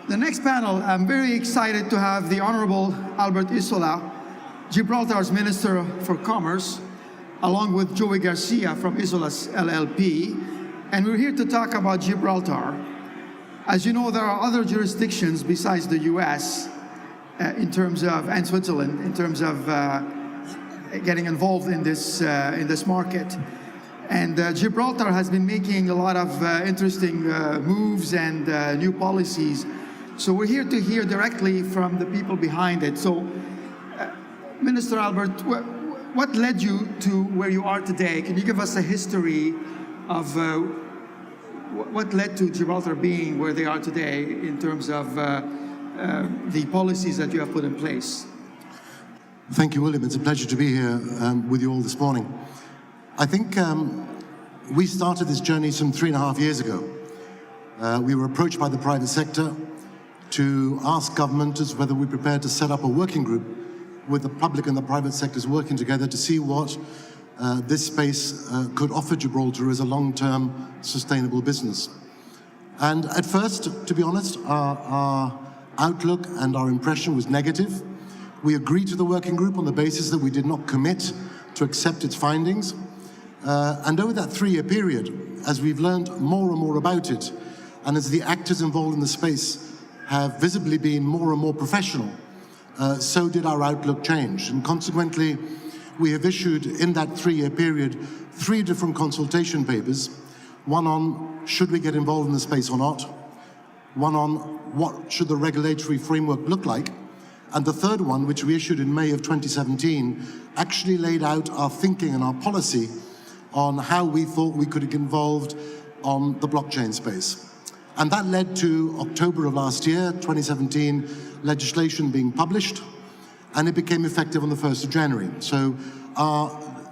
The next panel, I'm very excited to have the Honorable Albert Isola, Gibraltar's Minister for Commerce, along with Joey Garcia from Isolas LLP, and we're here to talk about Gibraltar. As you know, there are other jurisdictions besides the US in terms of, and Switzerland, in terms of getting involved in this market. And Gibraltar has been making a lot of interesting moves and new policies. So we're here to hear directly from the people behind it. So, Minister Albert, what led you to where you are today? Can you give us a history of what led to Gibraltar being where they are today in terms of the policies that you have put in place? Thank you, William. It's a pleasure to be here with you all this morning. I think we started this journey some 3.5 years ago. We were approached by the private sector to ask government as whether we're prepared to set up a working group with the public and the private sectors working together to see what this space could offer Gibraltar as a long-term sustainable business. And at first, to be honest, our outlook and our impression was negative. We agreed to the working group on the basis that we did not commit to accept its findings. And over that 3-year period, as we've learned more and more about it, and as the actors involved in the space have visibly been more and more professional, so did our outlook change. And consequently, we have issued in that 3-year period 3 different consultation papers, one on should we get involved in the space or not, one on what should the regulatory framework look like, and the third one, which we issued in May of 2017, actually laid out our thinking and our policy on how we thought we could get involved on the blockchain space. And that led to October of last year, 2017, legislation being published, and it became effective on the 1st of January. So our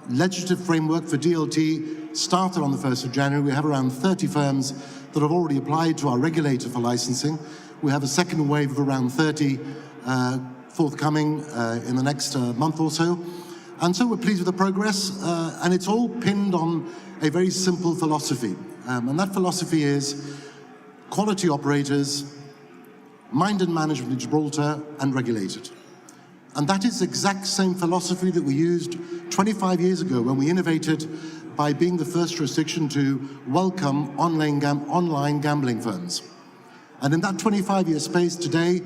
legislative framework for DLT started on the 1st of January. We have around 30 firms that have already applied to our regulator for licensing. We have a second wave of around 30 forthcoming in the next month or so. And so we're pleased with the progress, and it's all pinned on a very simple philosophy. And that philosophy is quality operators, mind and management in Gibraltar, and regulated. And that is the exact same philosophy that we used 25 years ago when we innovated by being the first jurisdiction to welcome online gambling firms. And in that 25-year space today,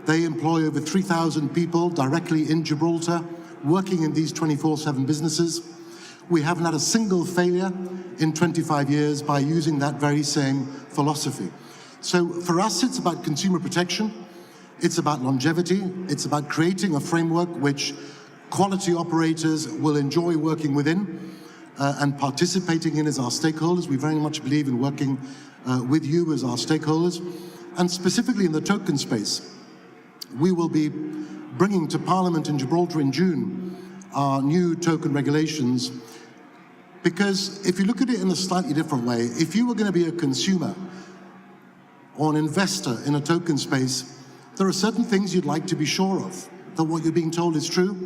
they employ over 3,000 people directly in Gibraltar, working in these 24/7 businesses. We haven't had a single failure in 25 years by using that very same philosophy. So for us, it's about consumer protection, it's about longevity, it's about creating a framework which quality operators will enjoy working within and participating in as our stakeholders. We very much believe in working with you as our stakeholders. And specifically in the token space, we will be bringing to Parliament in Gibraltar in June our new token regulations, because if you look at it in a slightly different way, if you were going to be a consumer or an investor in a token space, there are certain things you'd like to be sure of, that what you're being told is true,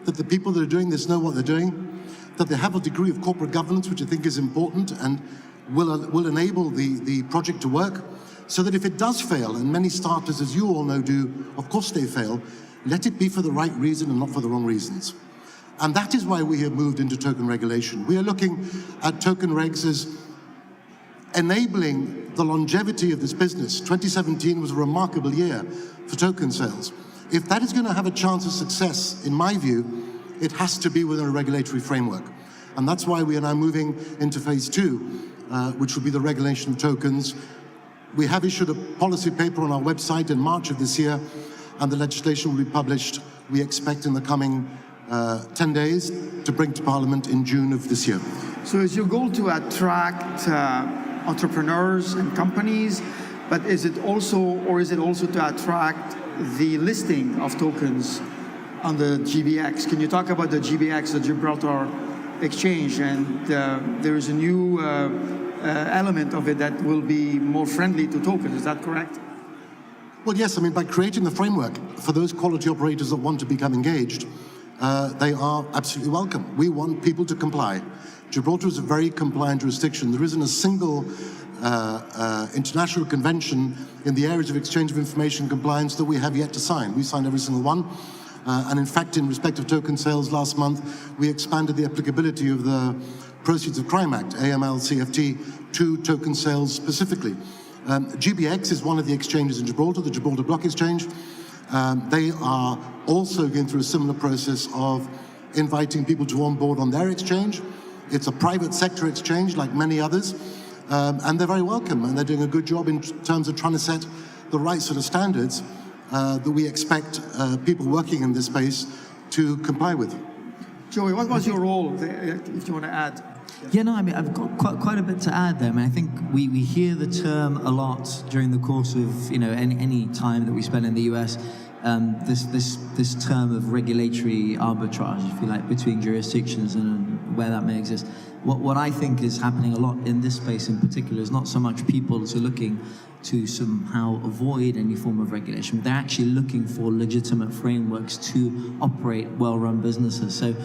that the people that are doing this know what they're doing, that they have a degree of corporate governance, which I think is important and will enable the project to work, so that if it does fail, and many starters, as you all know, do, of course they fail, let it be for the right reason and not for the wrong reasons. And that is why we have moved into token regulation. We are looking at token regs as enabling the longevity of this business. 2017 was a remarkable year for token sales. If that is going to have a chance of success, in my view, it has to be within a regulatory framework. And that's why we are now moving into phase 2, which will be the regulation of tokens. We have issued a policy paper on our website in March of this year, and the legislation will be published, we expect, in the coming 10 days to bring to Parliament in June of this year. So is your goal to attract entrepreneurs and companies, but is it also to attract the listing of tokens on the GBX? Can you talk about the GBX, the Gibraltar Exchange, and there is a new element of it that will be more friendly to tokens, is that correct? Well, yes, I mean, by creating the framework for those quality operators that want to become engaged, they are absolutely welcome. We want people to comply. Gibraltar is a very compliant jurisdiction. There isn't a single international convention in the areas of exchange of information compliance that we have yet to sign. We signed every single one. And in fact, in respect of token sales last month, we expanded the applicability of the Proceeds of Crime Act, AML-CFT, to token sales specifically. GBX is one of the exchanges in Gibraltar, the Gibraltar Block Exchange. They are also going through a similar process of inviting people to onboard on their exchange. It's a private sector exchange like many others, and they're very welcome, and they're doing a good job in terms of trying to set the right sort of standards that we expect people working in this space to comply with. Joey, what was your role, if you want to add? Yeah, no, I mean, I've got quite a bit to add there. I mean, I think we hear the term a lot during the course of, any time that we spend in the US, this term of regulatory arbitrage, if you like, between jurisdictions and where that may exist. What I think is happening a lot in this space in particular is not so much people who are looking to somehow avoid any form of regulation, but they're actually looking for legitimate frameworks to operate well-run businesses. So,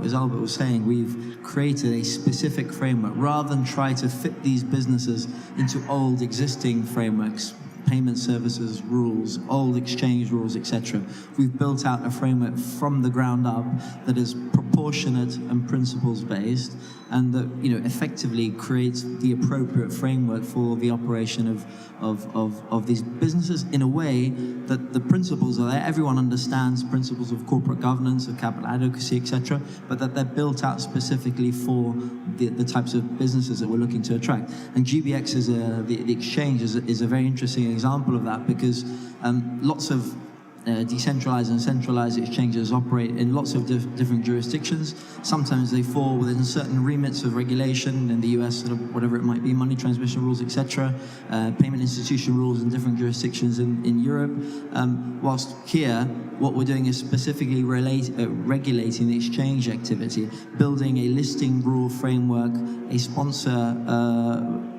as Albert was saying, we've created a specific framework rather than try to fit these businesses into old existing frameworks, payment services rules, old exchange rules, etc. We've built out a framework from the ground up that is proportionate and principles-based, and that effectively creates the appropriate framework for the operation of these businesses in a way that the principles are there. Everyone understands principles of corporate governance, of capital adequacy, etc., but that they're built out specifically for the types of businesses that we're looking to attract. And GBX the exchange is a very interesting example of that, because lots of decentralized and centralized exchanges operate in lots of different jurisdictions. Sometimes they fall within certain remits of regulation in the US, whatever it might be, money transmission rules, etc., payment institution rules in different jurisdictions in Europe. Whilst here, what we're doing is specifically regulating the exchange activity, building a listing rule framework, a sponsor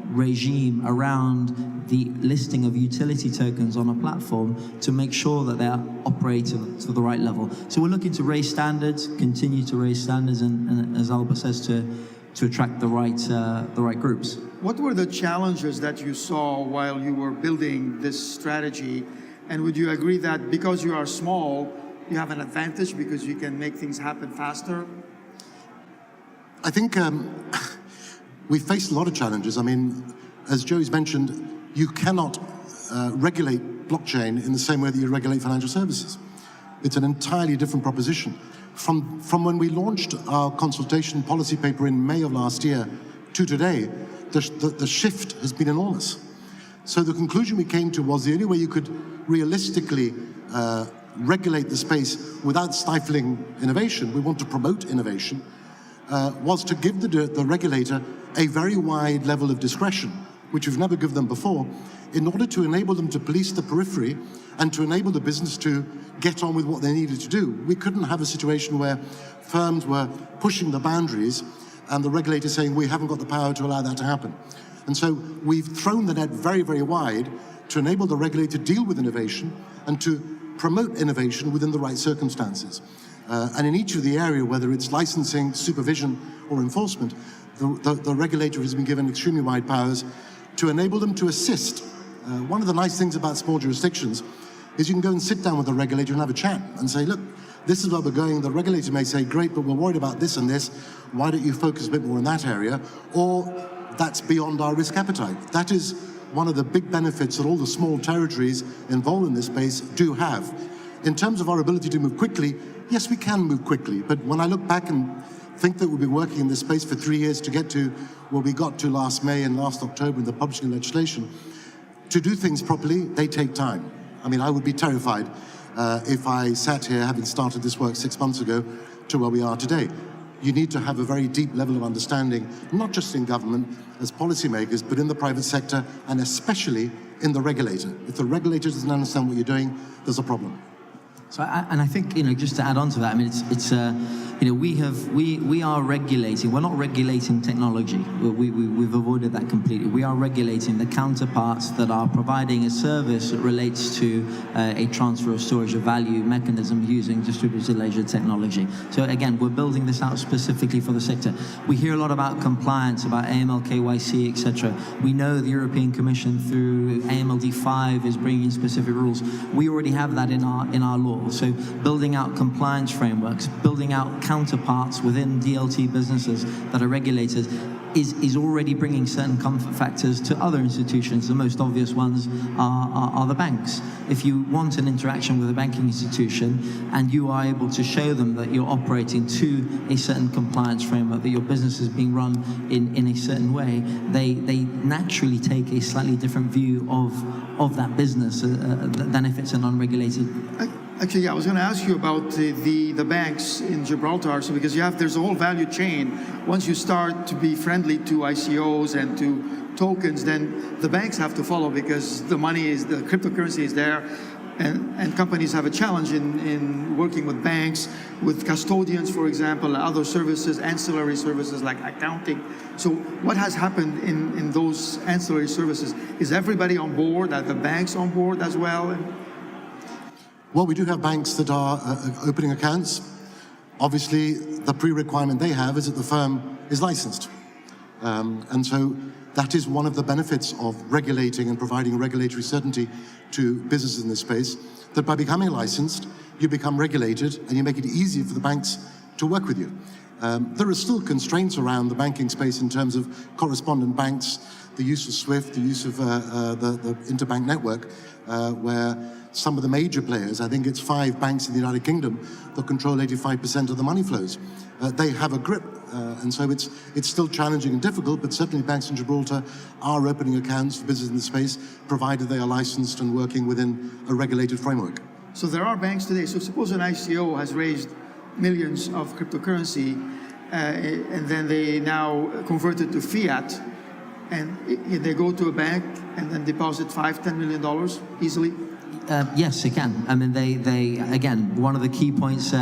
regime around the listing of utility tokens on a platform to make sure that they're operating to the right level. So we're looking to raise standards, continue to raise standards, and as Albert says, to attract the right groups. What were the challenges that you saw while you were building this strategy? And would you agree that because you are small, you have an advantage because you can make things happen faster? I think we faced a lot of challenges. I mean, as Joey's mentioned, you cannot regulate blockchain in the same way that you regulate financial services. It's an entirely different proposition. From when we launched our consultation policy paper in May of last year to today, the shift has been enormous. So the conclusion we came to was the only way you could realistically regulate the space without stifling innovation, we want to promote innovation, was to give the regulator a very wide level of discretion, which we've never given them before, in order to enable them to police the periphery and to enable the business to get on with what they needed to do. We couldn't have a situation where firms were pushing the boundaries and the regulator saying, we haven't got the power to allow that to happen. And so we've thrown the net very, very wide to enable the regulator to deal with innovation and to promote innovation within the right circumstances. And in each of the area, whether it's licensing, supervision, or enforcement, the regulator has been given extremely wide powers to enable them to assist. One of the nice things about small jurisdictions is you can go and sit down with the regulator and have a chat and say, look, this is where we're going. The regulator may say, great, but we're worried about this and this. Why don't you focus a bit more in that area? Or that's beyond our risk appetite. That is one of the big benefits that all the small territories involved in this space do have. In terms of our ability to move quickly, yes, we can move quickly. But when I look back and think that we've been working in this space for 3 years to get to where we got to last May and last October in the publishing legislation, to do things properly, they take time. I mean, I would be terrified if I sat here having started this work 6 months ago to where we are today. You need to have a very deep level of understanding, not just in government as policymakers, but in the private sector and especially in the regulator. If the regulator doesn't understand what you're doing, there's a problem. So, and I think, just to add on to that, I mean, we are regulating. We're not regulating technology. We've avoided that completely. We are regulating the counterparts that are providing a service that relates to a transfer of storage of value mechanism using distributed ledger technology. So again, we're building this out specifically for the sector. We hear a lot about compliance, about AML, KYC, etc. We know the European Commission through AMLD 5 is bringing specific rules. We already have that in our law. So building out compliance frameworks, building out counterparts within DLT businesses that are regulated is already bringing certain comfort factors to other institutions. The most obvious ones are the banks. If you want an interaction with a banking institution and you are able to show them that you're operating to a certain compliance framework, that your business is being run in a certain way, they naturally take a slightly different view of that business than if it's an unregulated. Actually, yeah, I was going to ask you about the banks in Gibraltar. So because there's a whole value chain. Once you start to be friendly to ICOs and to tokens, then the banks have to follow because the cryptocurrency is there, and companies have a challenge in working with banks, with custodians, for example, and other services, ancillary services like accounting. So what has happened in those ancillary services? Is everybody on board? Are the banks on board as well? Well, we do have banks that are opening accounts. Obviously, the pre-requirement they have is that the firm is licensed. And so that is one of the benefits of regulating and providing regulatory certainty to businesses in this space, that by becoming licensed, you become regulated and you make it easier for the banks to work with you. There are still constraints around the banking space in terms of correspondent banks, the use of SWIFT, the use of the interbank network, where some of the major players, I think it's 5 banks in the United Kingdom that control 85% of the money flows. They have a grip, and so it's still challenging and difficult, but certainly banks in Gibraltar are opening accounts for business in the space, provided they are licensed and working within a regulated framework. So there are banks today. So suppose an ICO has raised millions of cryptocurrency, and then they now convert it to fiat, and they go to a bank and then deposit $5–10 million easily. Yes, it can. I mean, they again, one of the key points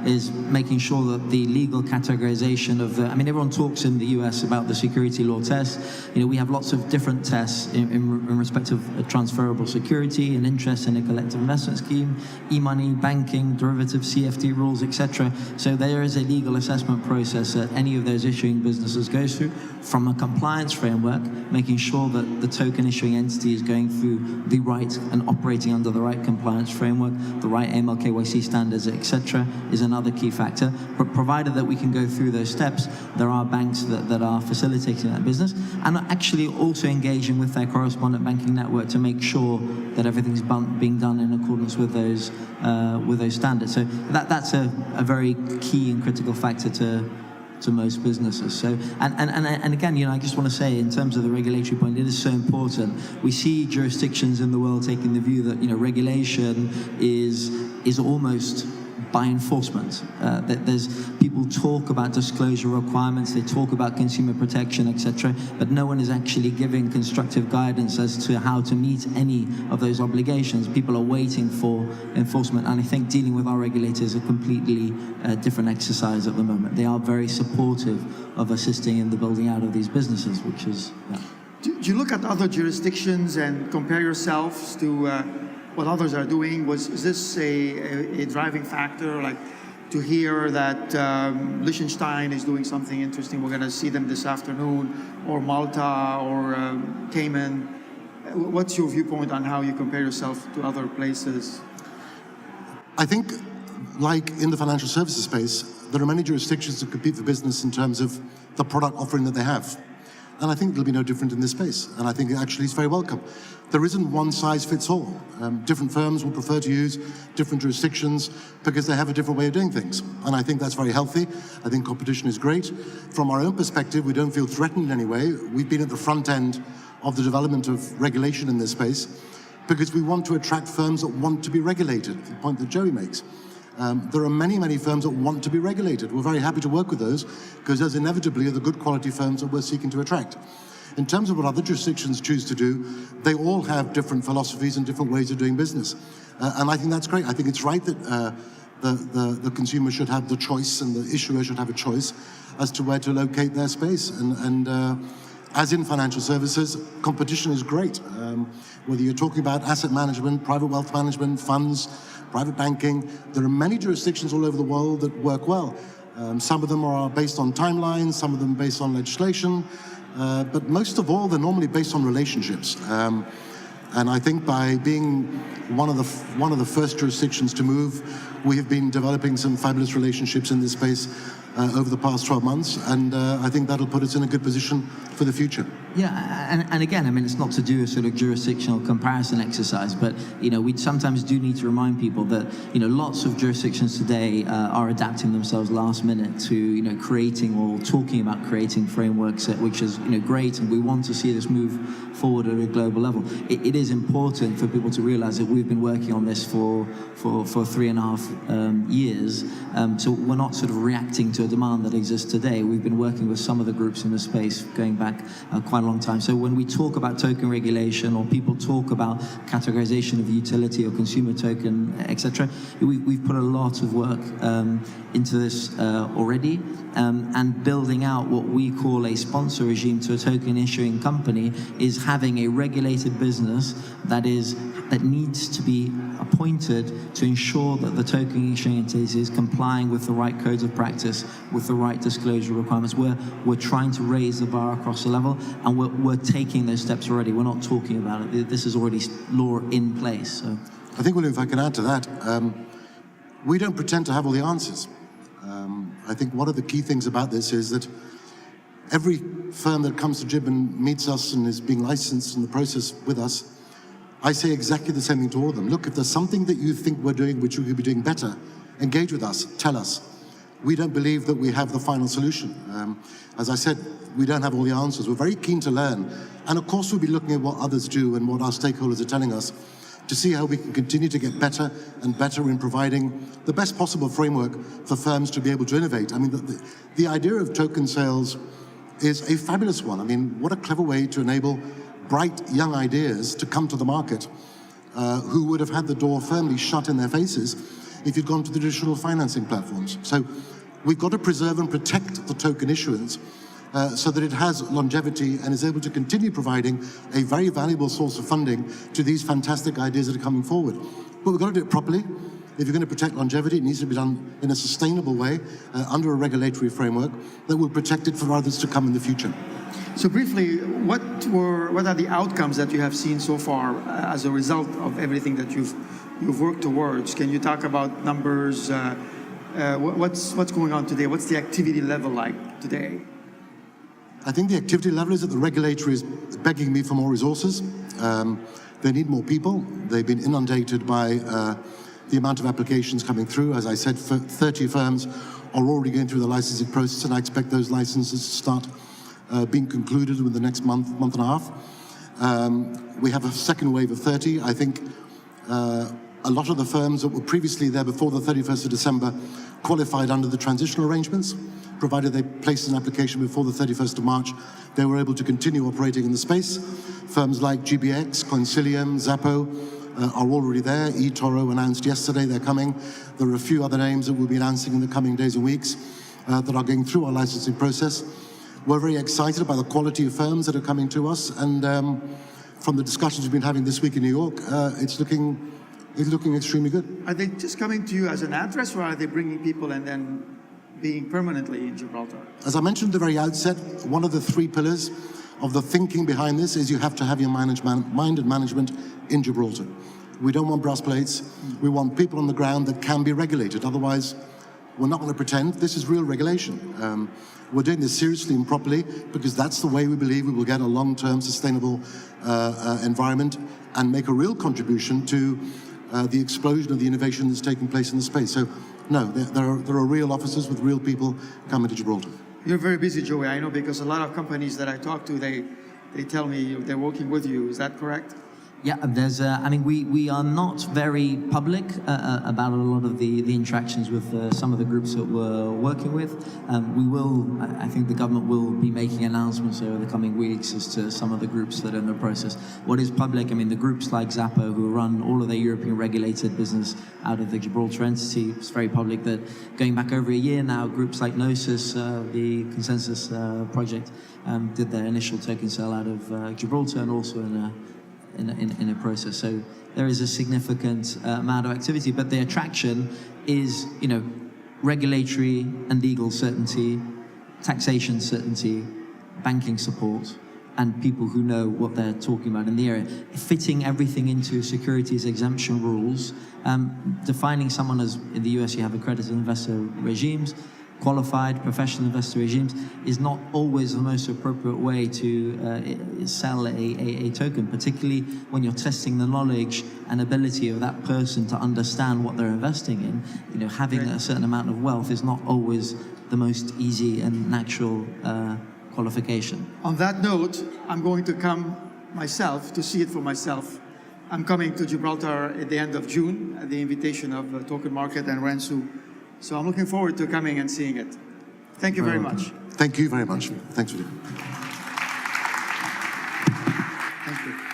is making sure that the legal categorization of I mean, everyone talks in the US about the security law test. We have lots of different tests in respect of transferable security and interest in a collective investment scheme, e-money, banking, derivative, CFD rules, etc. So there is a legal assessment process that any of those issuing businesses goes through from a compliance framework, making sure that the token issuing entity is going through the right and operating under the right compliance framework, the right AML KYC standards, etc., is another key factor. But provided that we can go through those steps, there are banks that are facilitating that business and are actually also engaging with their correspondent banking network to make sure that everything's being done in accordance with those standards. So that's a very key and critical factor to most businesses. So, and again, I just want to say, in terms of the regulatory point, it is so important. We see jurisdictions in the world taking the view that regulation is almost by enforcement. That people talk about disclosure requirements, they talk about consumer protection, etc., but no one is actually giving constructive guidance as to how to meet any of those obligations. People are waiting for enforcement, and I think dealing with our regulators is a completely different exercise at the moment. They are very supportive of assisting in the building out of these businesses, which is... Yeah. Do you look at other jurisdictions and compare yourselves to what others are doing? Is this a driving factor, like to hear that Liechtenstein is doing something interesting? We're going to see them this afternoon, or Malta, or Cayman. What's your viewpoint on how you compare yourself to other places? I think, like in the financial services space, there are many jurisdictions that compete for business in terms of the product offering that they have. And I think it'll be no different in this space. And I think it actually is very welcome. There isn't one size fits all. Different firms will prefer to use different jurisdictions because they have a different way of doing things. And I think that's very healthy. I think competition is great. From our own perspective, we don't feel threatened in any way. We've been at the front end of the development of regulation in this space because we want to attract firms that want to be regulated, the point that Joey makes. There are many, many firms that want to be regulated. We're very happy to work with those because those inevitably are the good quality firms that we're seeking to attract. In terms of what other jurisdictions choose to do, they all have different philosophies and different ways of doing business. And I think that's great. I think it's right that the consumer should have the choice and the issuer should have a choice as to where to locate their space. And as in financial services, competition is great. Whether you're talking about asset management, private wealth management, funds, private banking, there are many jurisdictions all over the world that work well. Some of them are based on timelines, some of them based on legislation, but most of all, they're normally based on relationships. And I think by being one of the first jurisdictions to move, we have been developing some fabulous relationships in this space over the past 12 months, and I think that'll put us in a good position for the future. Yeah, and again, I mean, it's not to do a sort of jurisdictional comparison exercise, but, you know, we sometimes do need to remind people that, you know, lots of jurisdictions today are adapting themselves last minute to, you know, creating or talking about creating frameworks, which is, you know, great, and we want to see this move forward at a global level. It is important for people to realize that we've been working on this for 3.5 years, so we're not sort of reacting to a demand that exists today. We've been working with some of the groups in the space going back quite a long time. So when we talk about token regulation, or people talk about categorization of utility or consumer token, etc., we've put a lot of work into this already, and building out what we call a sponsor regime to a token issuing company is having a regulated business that needs to be appointed to ensure that the token issuing entity is complying with the right codes of practice, with the right disclosure requirements. We're trying to raise the bar across the level, and we're taking those steps already. We're not talking about it. This is already law in place. So I think, William, if I can add to that, we don't pretend to have all the answers. I think one of the key things about this is that every firm that comes to JIB and meets us and is being licensed in the process with us, I say exactly the same thing to all of them. Look, if there's something that you think we're doing which we could be doing better, engage with us, tell us. We don't believe that we have the final solution. As I said, we don't have all the answers. We're very keen to learn. And of course, we'll be looking at what others do and what our stakeholders are telling us to see how we can continue to get better and better in providing the best possible framework for firms to be able to innovate. I mean, the idea of token sales is a fabulous one. I mean, what a clever way to enable bright young ideas to come to the market who would have had the door firmly shut in their faces if you'd gone to the traditional financing platforms. So we've got to preserve and protect the token issuance so that it has longevity and is able to continue providing a very valuable source of funding to these fantastic ideas that are coming forward. But we've got to do it properly. If you're going to protect longevity, it needs to be done in a sustainable way under a regulatory framework that will protect it for others to come in the future. So briefly, what are the outcomes that you have seen so far as a result of everything that you've worked towards? Can you talk about numbers? What's going on today? What's the activity level like today? I think the activity level is that the regulator is begging me for more resources. They need more people. They've been inundated by the amount of applications coming through. As I said, 30 firms are already going through the licensing process, and I expect those licenses to start being concluded within the next month and a half. We have a second wave of 30. I think a lot of the firms that were previously there before the 31st of December qualified under the transitional arrangements. Provided they placed an application before the 31st of March, they were able to continue operating in the space. Firms like GBX, Consilium, Zappo are already there. eToro announced yesterday they're coming. There are a few other names that we'll be announcing in the coming days and weeks that are going through our licensing process. We're very excited about the quality of firms that are coming to us, and from the discussions we've been having this week in New York, it's looking extremely good. Are they just coming to you as an address, or are they bringing people and then being permanently in Gibraltar? As I mentioned at the very outset, one of the three pillars of the thinking behind this is you have to have your mind and management in Gibraltar. We don't want brass plates. We want people on the ground that can be regulated. Otherwise, we're not going to pretend. This is real regulation. We're doing this seriously and properly because that's the way we believe we will get a long-term sustainable environment and make a real contribution to the explosion of the innovation that's taking place in the space. So, no, there are real officers with real people coming to Gibraltar. You're very busy, Joey. I know, because a lot of companies that I talk to, they tell me they're working with you. Is that correct? Yeah, there's. I mean, we are not very public about a lot of the interactions with some of the groups that we're working with. We will. I think the government will be making announcements over the coming weeks as to some of the groups that are in the process. What is public? I mean, the groups like Zappo, who run all of their European regulated business out of the Gibraltar entity, it's very public that going back over a year now, groups like Gnosis, the Consensus project, did their initial token sale out of Gibraltar and also in a process. So there is a significant amount of activity, but the attraction is, regulatory and legal certainty, taxation certainty, banking support, and people who know what they're talking about in the area. Fitting everything into securities exemption rules, defining someone as, in the US you have accredited investor regimes, qualified professional investor regimes, is not always the most appropriate way to sell a token, particularly when you're testing the knowledge and ability of that person to understand what they're investing in. Having a certain amount of wealth is not always the most easy and natural qualification. On that note, I'm going to come myself to see it for myself. I'm coming to Gibraltar at the end of June at the invitation of Token Market and Rensu. So I'm looking forward to coming and seeing it. Thank you very much. Thank you very much. Thanks, William. Thank you.